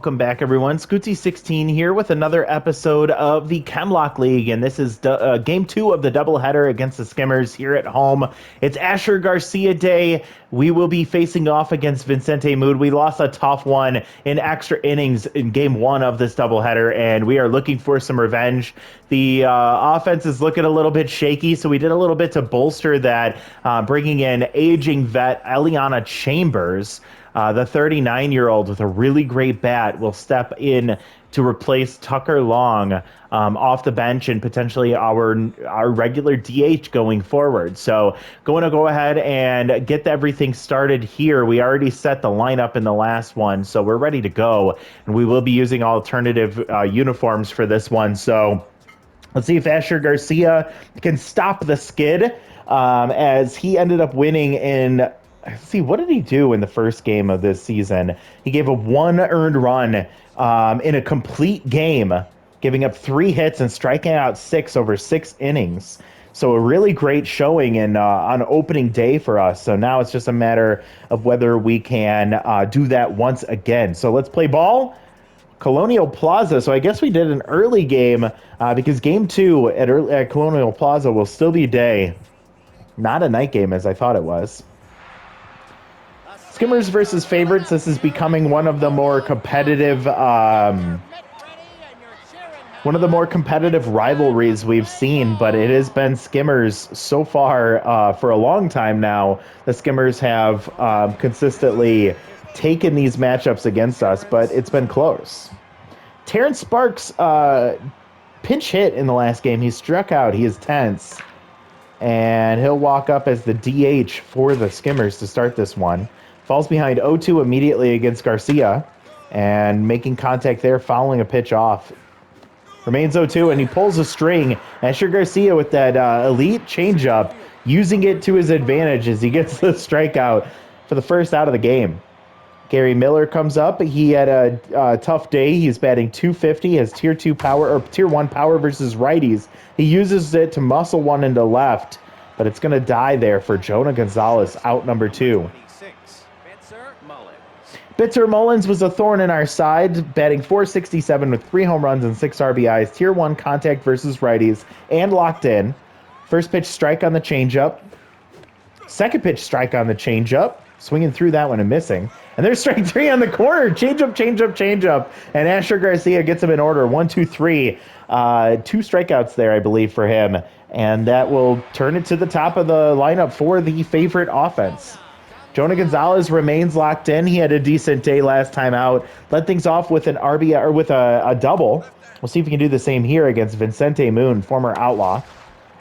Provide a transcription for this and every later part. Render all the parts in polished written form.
Welcome back, everyone. Scootsy16 here with another episode of the Chemlock League, and this is game 2 of the doubleheader against the Skimmers here at home. It's Asher Garcia Day. We will be facing off against Vicente Mood. We lost a tough one in extra innings in game 1 of this doubleheader, and we are looking for some revenge. The offense is looking a little bit shaky, so we did a little bit to bolster that, bringing in aging vet Eliana Chambers. The 39-year-old with a really great bat will step in to replace Tucker Long off the bench and potentially our regular DH going forward. So going to go ahead and get everything started here. We already set the lineup in the last one, so we're ready to go. And we will be using alternative uniforms for this one. So let's see if Asher Garcia can stop the skid as he ended up winning in... Let's see, what did he do in the first game of this season? He gave a 1 earned run in a complete game, giving up 3 hits and striking out 6 over 6 innings. So a really great showing on opening day for us. So now it's just a matter of whether we can do that once again. So let's play ball. Colonial Plaza. So I guess we did an early game because game 2 at Colonial Plaza will still be day. Not a night game as I thought it was. Skimmers versus favorites. This is becoming one of the more competitive rivalries we've seen, but it has been Skimmers so far for a long time now. The Skimmers have consistently taken these matchups against us, but it's been close. Terrence Sparks pinch hit in the last game. He struck out. He is tense, and he'll walk up as the DH for the Skimmers to start this one. Falls behind 0-2 immediately against Garcia, and making contact there, fouling a pitch off. Remains 0-2, and he pulls a string. Asher Garcia with that elite changeup, using it to his advantage as he gets the strikeout for the first out of the game. Gary Miller comes up. He had a tough day. He's batting .250, has tier 2 power, or tier 1 power versus righties. He uses it to muscle one into left, but it's going to die there for Jonah Gonzalez, out number 2. Bitzer Mullins was a thorn in our side, batting .467 with 3 home runs and 6 RBIs, tier 1 contact versus righties, and locked in. First pitch strike on the changeup. Second pitch strike on the changeup. Swinging through that one and missing. And there's strike 3 on the corner. Changeup, changeup, changeup. And Asher Garcia gets him in order. 1, 2, 3. 2 strikeouts there, I believe, for him. And that will turn it to the top of the lineup for the favorite offense. Jonah Gonzalez remains locked in. He had a decent day last time out. Led things off with an RBI, or with a double. We'll see if we can do the same here against Vicente Moon, former Outlaw.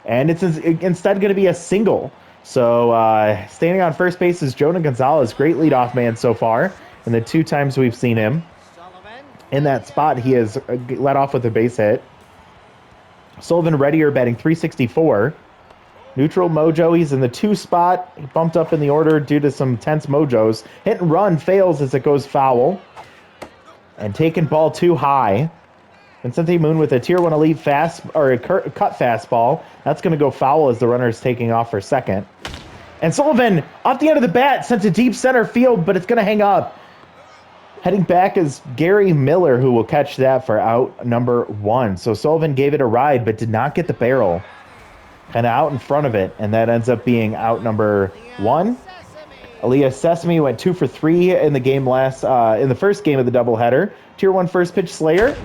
And it's instead going to be a single. So standing on first base is Jonah Gonzalez. Great leadoff man so far. And the 2 times we've seen him in that spot, he has led off with a base hit. Sullivan Reddier batting .364. Neutral Mojo, he's in the 2 spot. He bumped up in the order due to some tense mojos. Hit and run fails as it goes foul. And taking ball too high. Vicente Moon with a tier 1 elite cut fastball. That's going to go foul as the runner is taking off for second. And Sullivan, off the end of the bat, sent to deep center field, but it's going to hang up. Heading back is Gary Miller, who will catch that for out number 1. So Sullivan gave it a ride, but did not get the barrel. Kind of out in front of it, and that ends up being out number 1. Aaliyah Sesame went 2 for 3 in the game in the first game of the doubleheader. Tier 1 first pitch Slayer.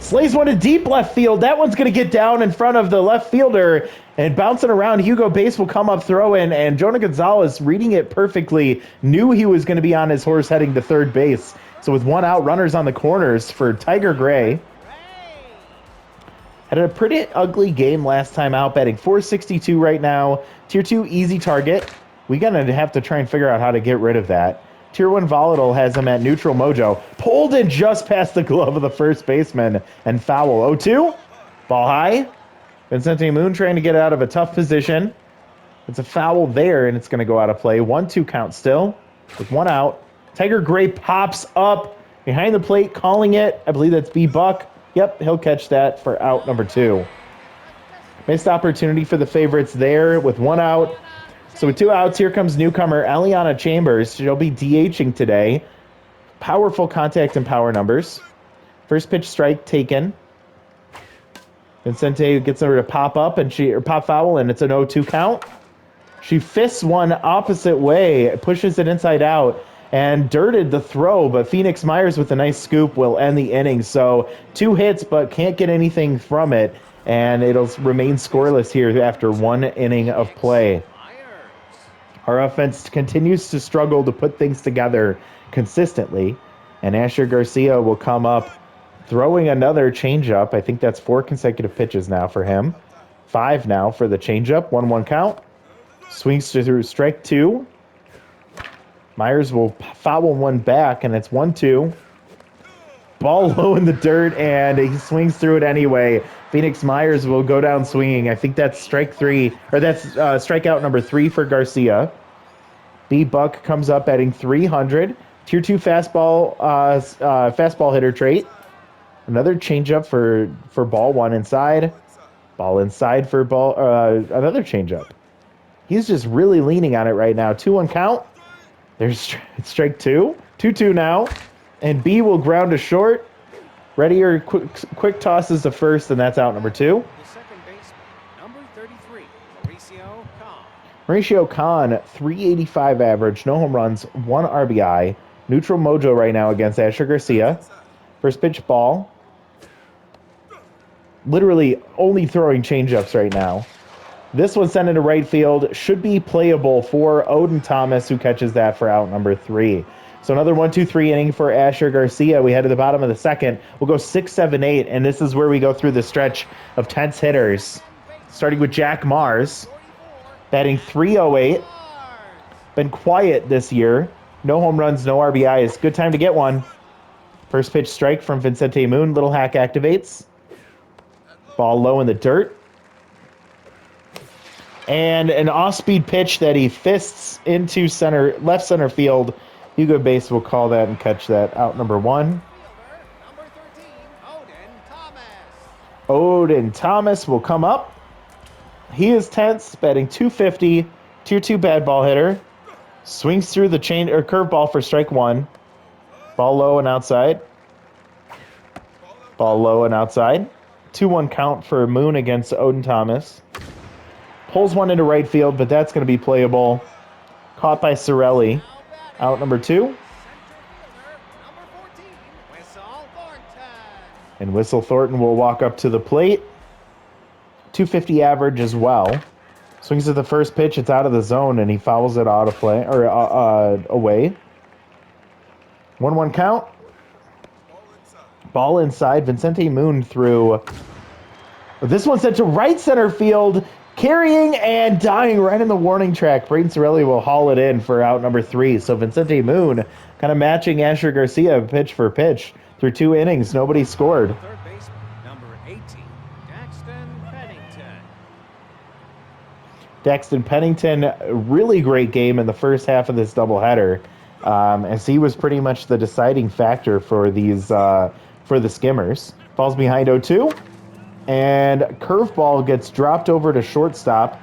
Slays one to deep left field. That one's going to get down in front of the left fielder and bouncing around. Hugo Base will come up throwing, and Jonah Gonzalez, reading it perfectly, knew he was going to be on his horse heading to third base. So with 1 out, runners on the corners for Tiger Gray. Had a pretty ugly game last time out, batting .462 right now. Tier 2 easy target. We're going to have to try and figure out how to get rid of that. Tier 1 Volatile has him at neutral mojo. Pulled in just past the glove of the first baseman and foul. 0-2. Ball high. Vicente Moon trying to get out of a tough position. It's a foul there, and it's going to go out of play. 1-2 count still with 1 out. Tiger Gray pops up behind the plate, calling it. I believe that's B-Buck. Yep, he'll catch that for out number 2. Missed opportunity for the favorites there with 1 out. So with 2 outs, here comes newcomer Eliana Chambers. She'll be DHing today. Powerful contact and power numbers. First pitch strike taken. Vincente gets her to pop up or pop foul, and it's an 0-2 count. She fists one opposite way, pushes it inside out, and dirted the throw, but Phoenix Myers with a nice scoop will end the inning. So 2 hits, but can't get anything from it, and it'll remain scoreless here after 1 inning of play. Our offense continues to struggle to put things together consistently, and Asher Garcia will come up throwing another changeup. I think that's 4 consecutive pitches now for him. 5 now for the changeup. 1-1 count. Swings through strike 2. Myers will foul one back, and it's 1-2. Ball low in the dirt, and he swings through it anyway. Phoenix Myers will go down swinging. I think that's strike 3, or that's strikeout number 3 for Garcia. B-Buck comes up batting 300. Tier 2 fastball hitter trait. Another changeup for ball 1 inside. Ball inside for another changeup. He's just really leaning on it right now. 2-1 count. There's strike 2. 2-2 now. And B will ground to short. Ready or quick tosses to first, and that's out number 2. The second baseman, number 33, Mauricio Khan, 385 average, no home runs, 1 RBI. Neutral mojo right now against Asher Garcia. First pitch ball. Literally only throwing changeups right now. This one sent into right field. Should be playable for Odin Thomas, who catches that for out number 3. So another 1-2-3 inning for Asher Garcia. We head to the bottom of the second. We'll go 6, 7, 8, and this is where we go through the stretch of tense hitters. Starting with Jack Mars, batting 308. Been quiet this year. No home runs, no RBIs. Good time to get one. First pitch strike from Vincente Moon. Little hack activates. Ball low in the dirt. And an off-speed pitch that he fists into left center field. Hugo Base will call that and catch that out number 1. Number 13, Odin Thomas. Odin Thomas will come up. He is tense, batting 250, tier 2 bad ball hitter. Swings through the curveball for strike 1. Ball low and outside. Ball low and outside. 2-1 count for Moon against Odin Thomas. Pulls one into right field, but that's going to be playable. Caught by Sorelli. Out number 2. Number 14, Whistle Thornton. And Whistle Thornton will walk up to the plate. 250 average as well. Swings at the first pitch. It's out of the zone, and he fouls it out of play or away. 1-1 count. Ball inside. Vincente Moon threw. This one sent to right center field. Carrying and dying right in the warning track. Braden Sorelli will haul it in for out number 3. So Vincente Moon kind of matching Asher Garcia pitch for pitch. Through 2 innings, nobody scored. Third baseman, number 18, Daxton Pennington. Daxton Pennington, really great game in the first half of this doubleheader, as he was pretty much the deciding factor for these for the Skimmers. Falls behind 0-2. And curveball gets dropped over to shortstop.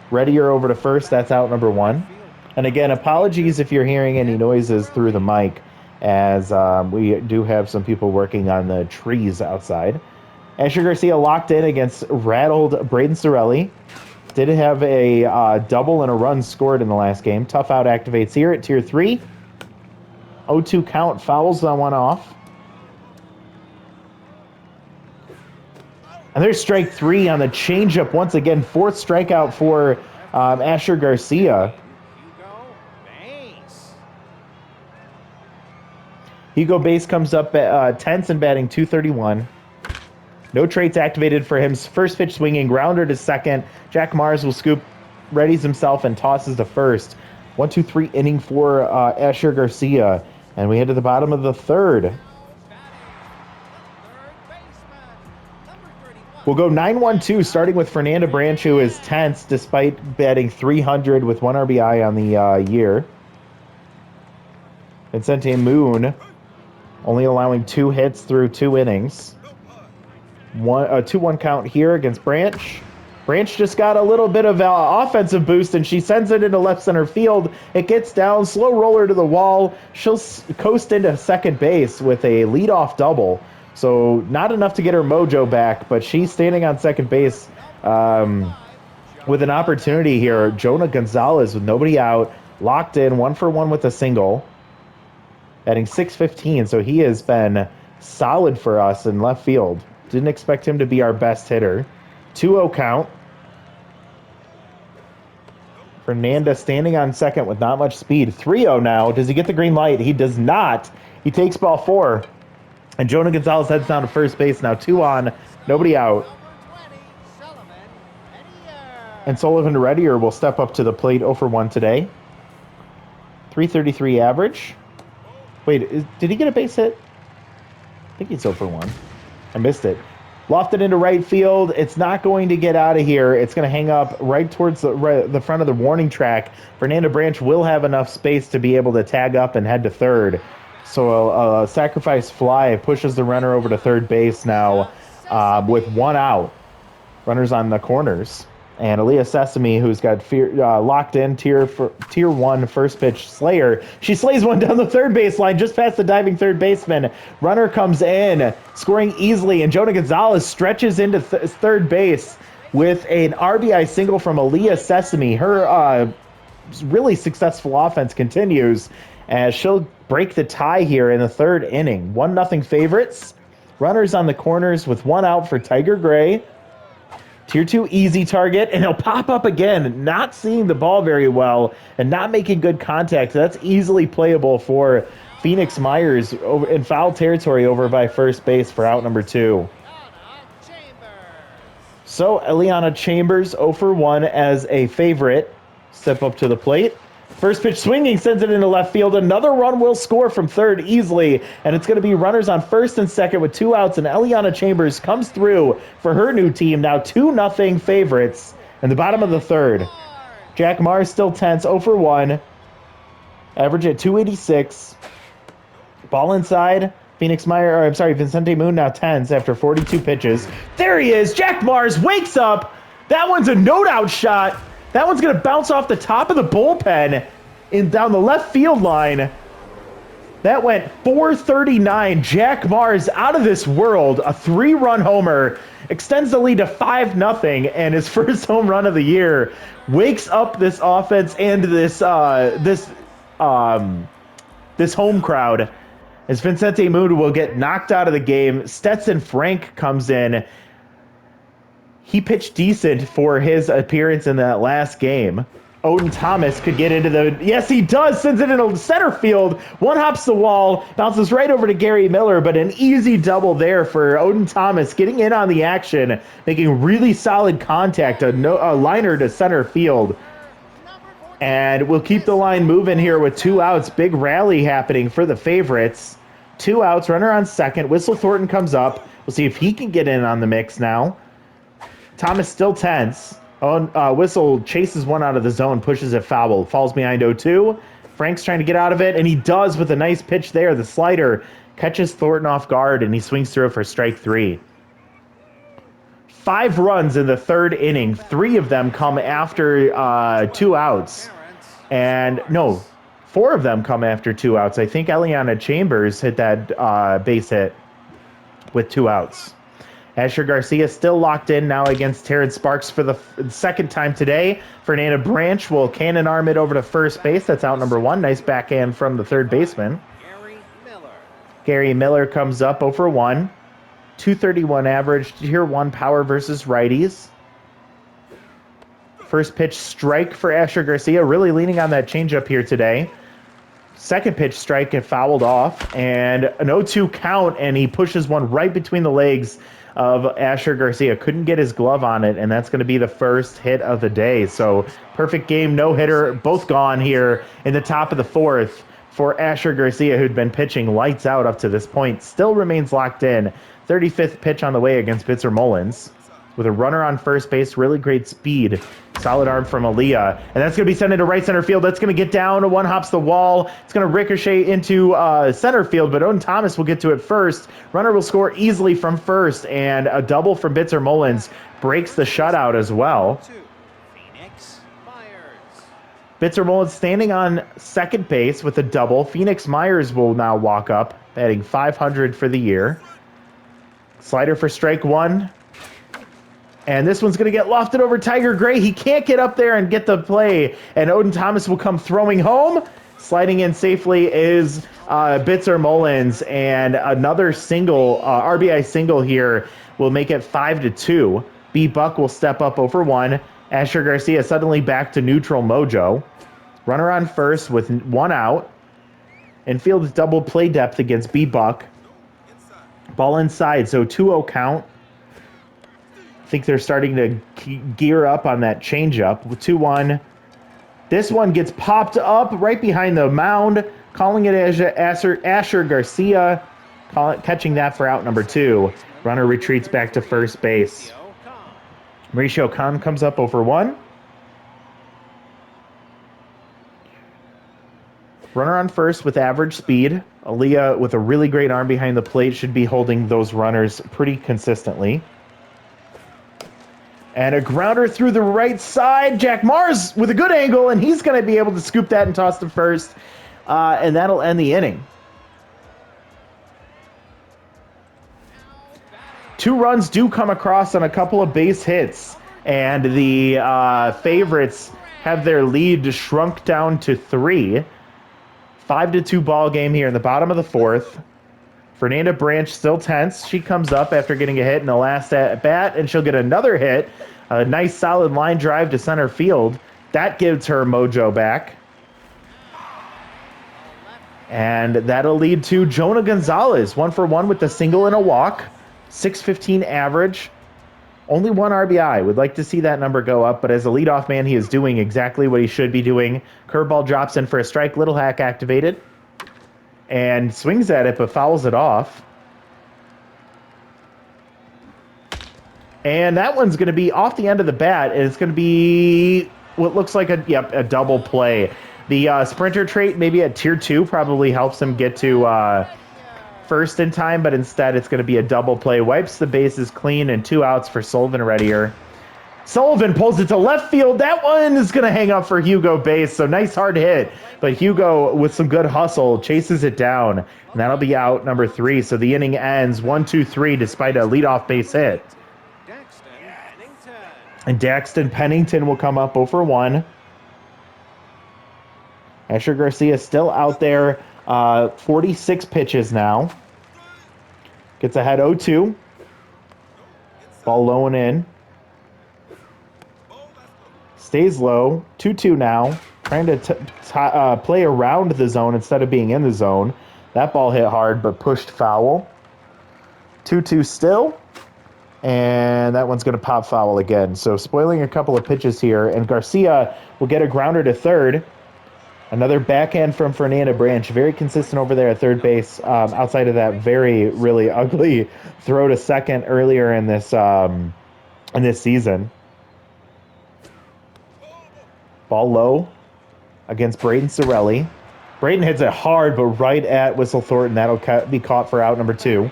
Readier over to first. That's out number 1. And again, apologies if you're hearing any noises through the mic, as we do have some people working on the trees outside. Asher Garcia locked in against rattled Braden Sorelli. Did have a double and a run scored in the last game. Tough out activates here at tier 3. 0-2 count, fouls that one off. And there's strike 3 on the changeup once again. 4th strikeout for Asher Garcia. Hugo Base comes up at tense and batting 231. No traits activated for him. First pitch swinging, grounder to second. Jack Mars will scoop, readies himself, and tosses to first. 1-2-3 inning for Asher Garcia. And we head to the bottom of the 3rd. We'll go 9-1-2, starting with Fernanda Branch, who is tense despite batting 300 with 1 RBI on the year. Vincente Moon only allowing 2 hits through 2 innings. 2-1 count here against Branch. Branch just got a little bit of offensive boost, and she sends it into left center field. It gets down, slow roller to the wall. She'll coast into second base with a leadoff double. So not enough to get her mojo back, but she's standing on second base with an opportunity here. Jonah Gonzalez with nobody out, locked in, 1-for-1 with a single, batting .615. So he has been solid for us in left field. Didn't expect him to be our best hitter. 2-0 count. Fernanda standing on second with not much speed. 3-0 now. Does he get the green light? He does not. He takes ball 4. And Jonah Gonzalez heads down to first base now. 2 on, nobody out. And Sullivan Reddier will step up to the plate 0-for-1 today. .333 average. Wait, did he get a base hit? I think he's 0-for-1. I missed it. Lofted into right field. It's not going to get out of here. It's going to hang up right towards the front of the warning track. Fernanda Branch will have enough space to be able to tag up and head to third. So a sacrifice fly pushes the runner over to third base now with 1 out. Runners on the corners. And Aaliyah Sesame, who's got locked in tier 1 first pitch slayer. She slays one down the third baseline, just past the diving third baseman. Runner comes in, scoring easily, and Jonah Gonzalez stretches into third base with an RBI single from Aaliyah Sesame. Her really successful offense continues as she'll break the tie here in the third inning. 1-0 favorites. Runners on the corners with 1 out for Tiger Gray. Tier 2 easy target, and he'll pop up again, not seeing the ball very well and not making good contact. That's easily playable for Phoenix Myers over in foul territory over by first base for out number 2. So Eliana Chambers 0-for-1 as a favorite. Step up to the plate. First pitch swinging, sends it into left field. Another run will score from third easily, and it's going to be runners on first and second with 2 outs, and Eliana Chambers comes through for her new team, now 2-0 favorites in the bottom of the third. Jack Mars still tense, 0-for-1, average at 286. Ball inside. Vincente Moon now tense after 42 pitches. There he is. Jack Mars wakes up. That one's a no-doubt shot. That one's going to bounce off the top of the bullpen down the left field line. That went .439. Jack Mars out of this world. A 3-run homer. Extends the lead to 5-0 and his first home run of the year. Wakes up this offense and this home crowd. As Vincente Moon will get knocked out of the game. Stetson Frank comes in. He pitched decent for his appearance in that last game. Odin Thomas could get into the... Yes, he does. Sends it into center field. One hops the wall. Bounces right over to Gary Miller, but an easy double there for Odin Thomas getting in on the action, making really solid contact, a liner to center field. And we'll keep the line moving here with 2 outs. Big rally happening for the favorites. 2 outs, runner on second. Whistle Thornton comes up. We'll see if he can get in on the mix now. Thomas still tense. Whistle chases one out of the zone, pushes it foul. Falls behind 0-2. Frank's trying to get out of it, and he does with a nice pitch there. The slider catches Thornton off guard, and he swings through it for strike 3. 5 runs in the third inning. 3 of them come after 2 outs. And no, 4 of them come after 2 outs. I think Eliana Chambers hit that base hit with 2 outs. Asher Garcia still locked in now against Terrence Sparks for the second time today. Fernanda Branch will cannon arm it over to first base. That's out number 1. Nice backhand from the third baseman. Gary Miller comes up 0-for-1. 231 average, tier 1 power versus righties. First pitch strike for Asher Garcia, really leaning on that changeup here today. Second pitch strike get fouled off, and an 0-2 count, and he pushes one right between the legs of Asher Garcia. Couldn't get his glove on it, and that's going to be the first hit of the day. So perfect game, no hitter, both gone here in the top of the 4th for Asher Garcia, who'd been pitching lights out up to this point. Still remains locked in. 35th pitch on the way against Bitzer Mullins. With a runner on first base, really great speed Solid arm from Aaliyah. And that's going to be sent into right center field. That's going to get down. One hops the wall. It's going to ricochet into center field, but Odin Thomas will get to it first. Runner will score easily from first, and a double from Bitzer Mullins breaks the shutout as well. Phoenix Myers. Bitzer Mullins standing on second base with a double. Phoenix Myers will now walk up, batting .500 for the year. Slider for strike one. And this one's going to get lofted over Tiger Gray. He can't get up there and get the play. And Odin Thomas will come throwing home. Sliding in safely is Bitzer Mullins. And another single, RBI single here will make it 5-2. B. Buck will step up over one. Asher Garcia suddenly back to neutral mojo. Runner on first with one out. Infield is double play depth against B. Buck. Ball inside, so 2-0 count. I think they're starting to gear up on that changeup. 2-1. This one gets popped up right behind the mound, calling it Asher Garcia, catching that for out number 2. Runner retreats back to first base. Mauricio Khan comes up over one. Runner on first with average speed. Aaliyah, with a really great arm behind the plate, should be holding those runners pretty consistently. And a grounder through the right side. Jack Mars with a good angle, and he's going to be able to scoop that and toss to first. And that'll end the inning. 2 runs do come across on a couple of base hits. And the favorites have their lead shrunk down to 3. 5-2 ball game here in the bottom of the 4th. Fernanda Branch still tense. She comes up after getting a hit in the last at bat, and she'll get another hit. A nice solid line drive to center field. That gives her mojo back. And that'll lead to Jonah Gonzalez. 1 for 1 with the single and a walk. .615 average. Only 1 RBI. Would like to see that number go up, but as a leadoff man, he is doing exactly what he should be doing. Curveball drops in for a strike. Little hack activated. And swings at it, but fouls it off. And that one's going to be off the end of the bat, and it's going to be what looks like a double play. The sprinter trait, maybe at tier 2, probably helps him get to first in time, but instead it's going to be a double play. Wipes the bases clean, and 2 outs for Sullivan Reddier. Sullivan pulls it to left field. That one is going to hang up for Hugo base, so nice hard hit. But Hugo, with some good hustle, chases it down, and that'll be out number 3. So the inning ends 1-2-3 despite a leadoff base hit. And Daxton Pennington will come up 0 for 1. Asher Garcia still out there. 46 pitches now. Gets ahead 0-2. Ball low and in. Stays low. 2-2 now. Trying to play around the zone instead of being in the zone. That ball hit hard but pushed foul. 2-2 still. And that one's going to pop foul again. So spoiling a couple of pitches here. And Garcia will get a grounder to third. Another backhand from Fernanda Branch. Very consistent over there at third base. Outside of that really ugly throw to second earlier in this season. Ball low against Braden Sorelli. Braden hits it hard, but right at Whistle Thornton. That'll be caught for out number 2.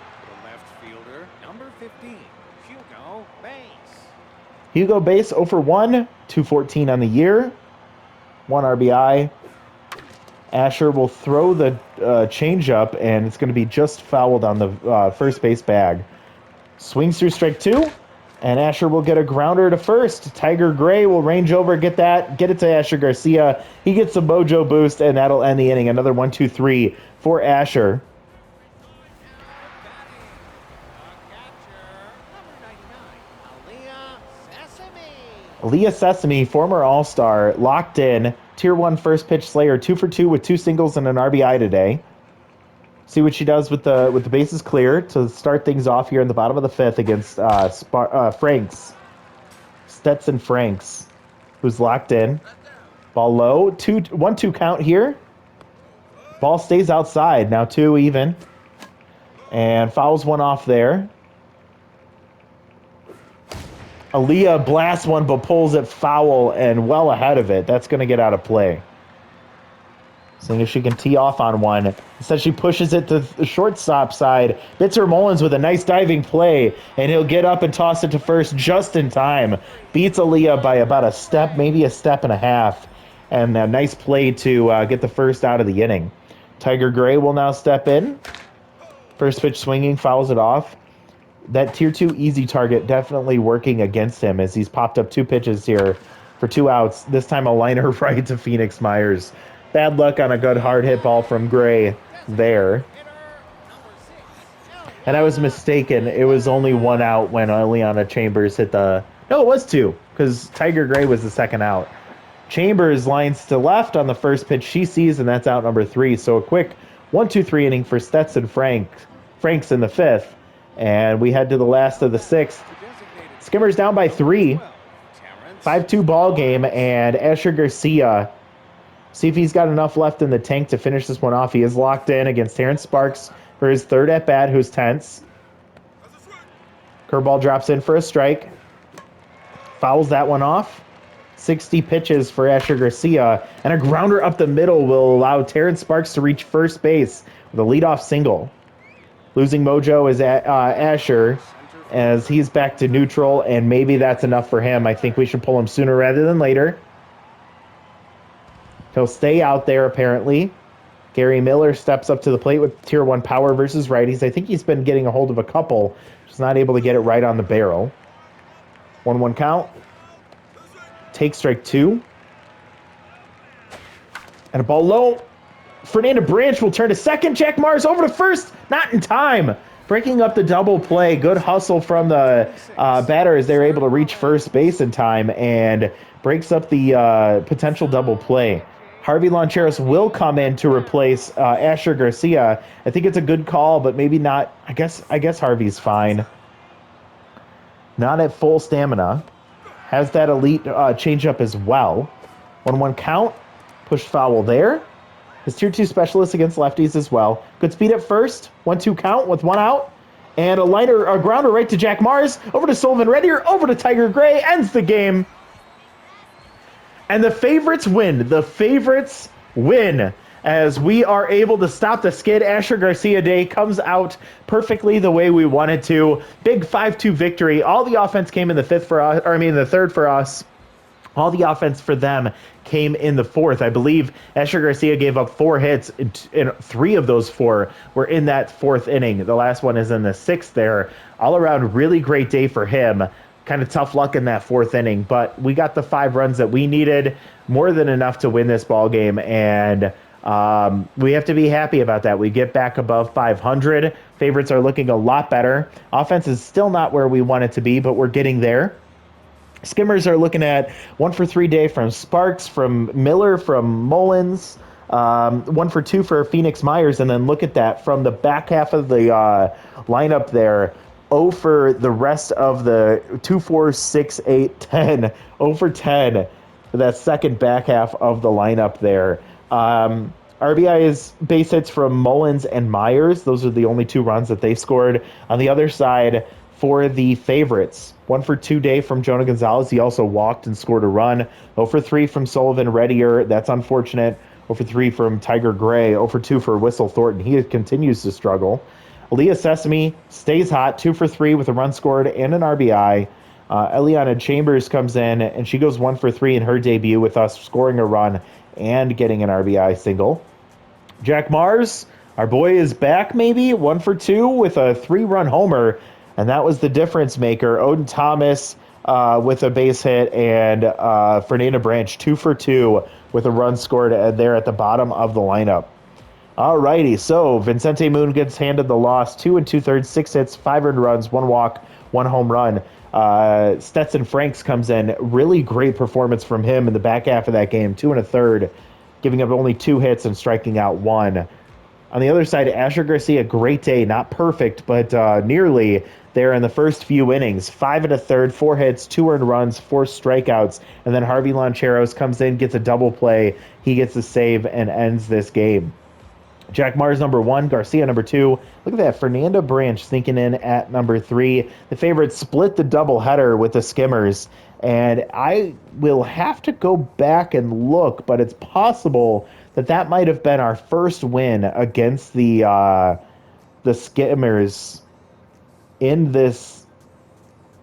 Hugo Base 0 for 1, 214 on the year, 1 RBI. Asher will throw the changeup, and it's going to be just fouled on the first base bag. Swings through strike 2, and Asher will get a grounder to first. Tiger Gray will range over, get it to Asher Garcia. He gets a mojo boost, and that'll end the inning. Another 1-2-3 for Asher. Aaliyah Sesame, former All-Star, locked in. Tier 1 first pitch slayer, 2 for 2 with 2 singles and an RBI today. See what she does with the bases clear to start things off here in the bottom of the 5th against Franks. Stetson Franks, who's locked in. Ball low, 1-2 count here. Ball stays outside, now 2 even. And fouls one off there. Aaliyah blasts one but pulls it foul and well ahead of it. That's going to get out of play. Seeing if she can tee off on one. Instead, she pushes it to the shortstop side. Bitzer Mullins with a nice diving play, and he'll get up and toss it to first just in time. Beats Aaliyah by about a step, maybe a step and a half. And a nice play to get the first out of the inning. Tiger Gray will now step in. First pitch swinging, fouls it off. That tier 2 easy target definitely working against him as he's popped up 2 pitches here for 2 outs. This time a liner right to Phoenix Myers. Bad luck on a good hard hit ball from Gray there. And I was mistaken. It was only 1 out when Eliana Chambers hit the... No, it was 2 because Tiger Gray was the second out. Chambers lines to left on the first pitch she sees, and that's out number 3. So a quick 1-2-3 inning for Stetson Franks in the 5th. And we head to the last of the 6th. Skimmers down by 3. 5-2 ball game, and Asher Garcia... See if he's got enough left in the tank to finish this one off. He is locked in against Terrence Sparks for his 3rd at-bat, who's tense. Curveball drops in for a strike. Fouls that one off. 60 pitches for Asher Garcia. And a grounder up the middle will allow Terrence Sparks to reach first base with a leadoff single. Losing mojo is Asher as he's back to neutral, and maybe that's enough for him. I think we should pull him sooner rather than later. He'll stay out there, apparently. Gary Miller steps up to the plate with tier 1 power versus righties. I think he's been getting a hold of a couple, just not able to get it right on the barrel. 1-1 count. Take strike 2. And a ball low. Fernanda Branch will turn to second. Jack Mars over to first. Not in time. Breaking up the double play. Good hustle from the batter as they're able to reach first base in time and breaks up the potential double play. Harvey Loncheros will come in to replace Asher Garcia. I think it's a good call, but maybe not. I guess Harvey's fine. Not at full stamina. Has that elite changeup as well. 1-1 count. Push foul there. His tier 2 specialist against lefties as well. Good speed at first. 1-2 count with 1 out. And a grounder right to Jack Mars. Over to Sullivan Reddier. Over to Tiger Gray. Ends the game. And the favorites win. The favorites win as we are able to stop the skid. Asher Garcia Day comes out perfectly the way we wanted to. Big 5-2 victory. All the offense came in the 5th for us, the 3rd for us. All the offense for them came in the 4th. I believe Asher Garcia gave up 4 hits, and 3 of those 4 were in that 4th inning. The last one is in the 6th there. All around, really great day for him. Kind of tough luck in that 4th inning, but we got the 5 runs that we needed, more than enough to win this ball game, and we have to be happy about that. We get back above 500. Favorites are looking a lot better. Offense is still not where we want it to be, but we're getting there. Skimmers are looking at 1 for 3 day from Sparks, from Miller, from Mullins, 1 for 2 for Phoenix Myers, and then look at that from the back half of the lineup there. 0 for the rest of the 2, 4, 6, 8, 10. 0 for 10 for that second back half of the lineup there. RBI is base hits from Mullins and Myers. Those are the only 2 runs that they scored. On the other side, for the favorites, 1 for 2 day from Jonah Gonzalez. He also walked and scored a run. 0 for 3 from Sullivan Reddier. That's unfortunate. 0 for 3 from Tiger Gray. 0 for 2 for Whistle Thornton. He continues to struggle. Aaliyah Sesame stays hot, 2 for 3 with a run scored and an RBI. Eliana Chambers comes in, and she goes 1 for 3 in her debut with us scoring a run and getting an RBI single. Jack Mars, our boy, is back maybe, 1 for 2 with a 3-run homer, and that was the difference maker. Odin Thomas with a base hit, and Fernanda Branch 2 for 2 with a run scored there at the bottom of the lineup. Alrighty, so Vincente Moon gets handed the loss. 2 2/3, 6 hits, 5 earned runs, 1 walk, 1 home run. Stetson Franks comes in. Really great performance from him in the back half of that game. 2 1/3, giving up only 2 hits and striking out 1. On the other side, Asher Garcia, great day. Not perfect, but nearly there in the first few innings. 5 1/3, 4 hits, 2 earned runs, 4 strikeouts. And then Harvey Loncheros comes in, gets a double play. He gets a save and ends this game. Jack Mars number 1, Garcia number 2. Look at that, Fernanda Branch sneaking in at number 3. The favorites split the doubleheader with the Skimmers, and I will have to go back and look, but it's possible that that might have been our first win against the Skimmers in this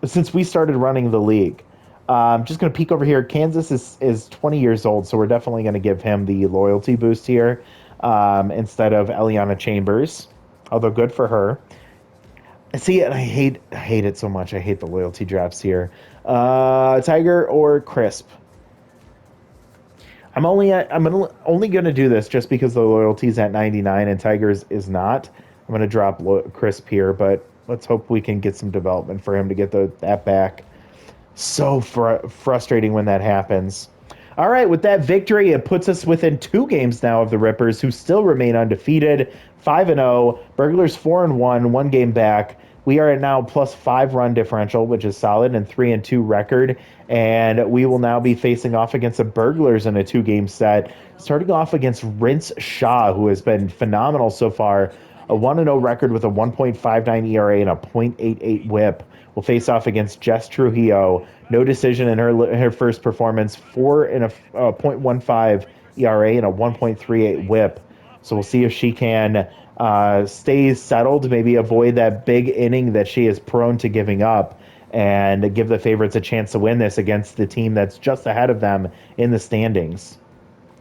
since we started running the league. Just going to peek over here. Kansas is 20 years old, so we're definitely going to give him the loyalty boost here instead of Eliana Chambers, although good for her. See, I hate it so much. I hate the loyalty drafts here. Tiger or Crisp? I'm only going to do this just because the loyalty's at 99 and Tiger's is not. I'm going to drop Crisp here, but let's hope we can get some development for him to get that back. So frustrating when that happens. All right, with that victory, it puts us within 2 games now of the Rippers, who still remain undefeated, 5-0. Burglars 4-1, 1 game back. We are at now plus 5 run differential, which is solid, and 3-2 record. And we will now be facing off against the Burglars in a 2-game set, starting off against Rince Shaw, who has been phenomenal so far. A 1-0 record with a 1.59 ERA and a .88 WHIP. Will face off against Jess Trujillo. No decision in her first performance. 4 and a .15 ERA and a 1.38 WHIP. So we'll see if she can stay settled, maybe avoid that big inning that she is prone to giving up, and give the favorites a chance to win this against the team that's just ahead of them in the standings.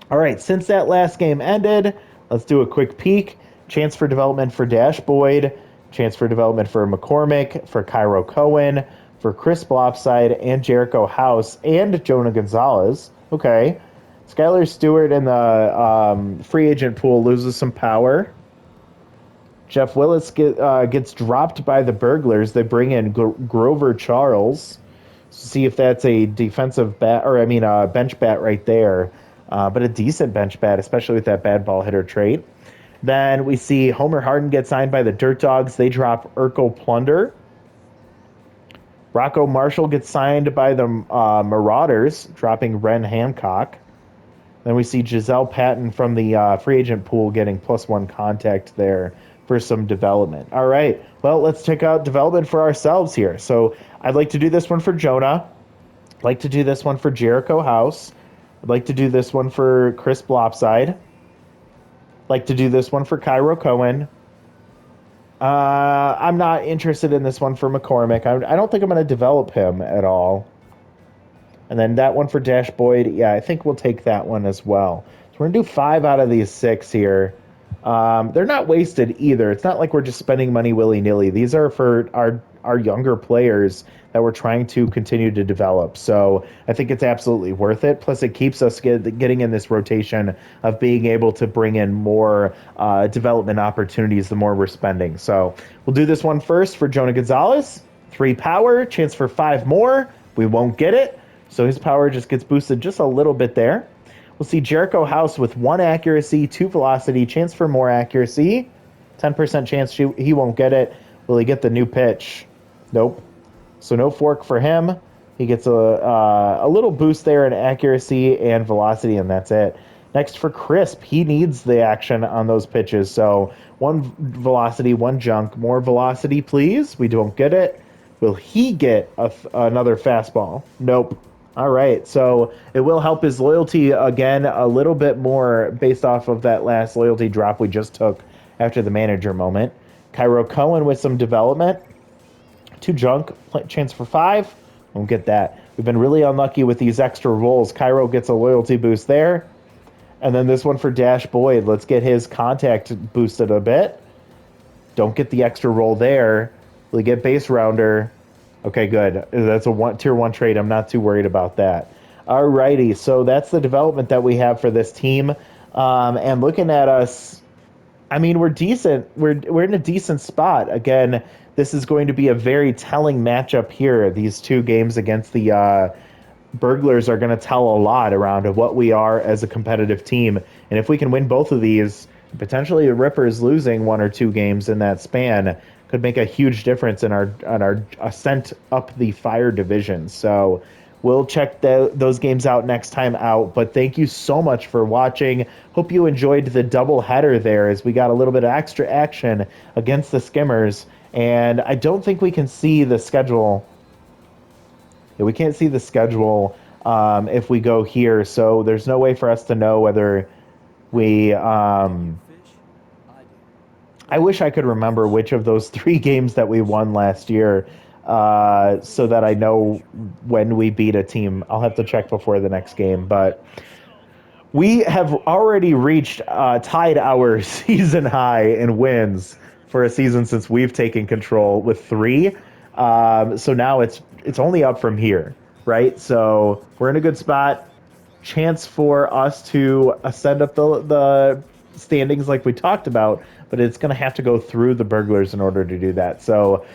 All right, since that last game ended, let's do a quick peek. Chance for development for Dash Boyd. Chance for development for McCormick, for Cairo Cohen, for Chris Blopside, and Jericho House, and Jonah Gonzalez. Okay. Skylar Stewart in the free agent pool loses some power. Jeff Willis gets dropped by the Burglars. They bring in Grover Charles. See if that's a defensive bat, or bench bat right there. But a decent bench bat, especially with that bad ball hitter trait. Then we see Homer Harden get signed by the Dirt Dogs. They drop Urkel Plunder. Rocco Marshall gets signed by the Marauders, dropping Ren Hancock. Then we see Giselle Patton from the free agent pool getting +1 contact there for some development. All right, well, let's check out development for ourselves here. So I'd like to do this one for Jonah. I'd like to do this one for Jericho House. I'd like to do this one for Chris Blopside. Like to do this one for Cairo Cohen. I'm not interested in this one for McCormick. I don't think I'm going to develop him at all. And then that one for Dash Boyd. Yeah, I think we'll take that one as well. So we're going to do 5 out of these 6 here. They're not wasted either. It's not like we're just spending money willy-nilly. These are for our younger players that we're trying to continue to develop. So I think it's absolutely worth it. Plus, it keeps us getting in this rotation of being able to bring in more development opportunities the more we're spending. So we'll do this one first for Jonah Gonzalez. 3 power, chance for 5 more. We won't get it. So his power just gets boosted just a little bit there. We'll see Jericho House with 1 accuracy, 2 velocity, chance for more accuracy. 10% chance he won't get it. Will he get the new pitch? Nope. So no fork for him. He gets a little boost there in accuracy and velocity, and that's it. Next for Crisp, he needs the action on those pitches. So 1 velocity, 1 junk. More velocity, please. We don't get it. Will he get another fastball? Nope. All right, so it will help his loyalty again a little bit more based off of that last loyalty drop we just took after the manager moment. Cairo Cohen with some development. 2 junk, chance for 5. Won't get that. We've been really unlucky with these extra rolls. Cairo gets a loyalty boost there. And then this one for Dash Boyd. Let's get his contact boosted a bit. Don't get the extra roll there. We get base rounder. Okay, good. That's a tier 1 trait. I'm not too worried about that. All righty, so that's the development that we have for this team. And looking at us, I mean, we're decent. We're in a decent spot. Again, this is going to be a very telling matchup here. These 2 games against the Burglars are going to tell a lot around what we are as a competitive team. And if we can win both of these, potentially the Rippers losing 1 or 2 games in that span could make a huge difference in our ascent up the Fire division. So we'll check those games out next time out. But thank you so much for watching. Hope you enjoyed the double header there as we got a little bit of extra action against the Skimmers. And I don't think we can see the schedule. Yeah, we can't see the schedule if we go here, so there's no way for us to know whether we... I wish I could remember which of those 3 games that we won last year so that I know when we beat a team. I'll have to check before the next game, but we have already reached, tied our season high in wins for a season since we've taken control with 3. So now it's only up from here, right? So we're in a good spot. Chance for us to ascend up the standings like we talked about, but it's going to have to go through the burglars in order to do that. So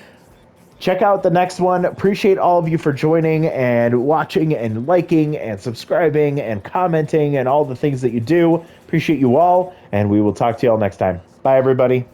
check out the next one. Appreciate all of you for joining and watching and liking and subscribing and commenting and all the things that you do. Appreciate you all, and we will talk to you all next time. Bye, everybody.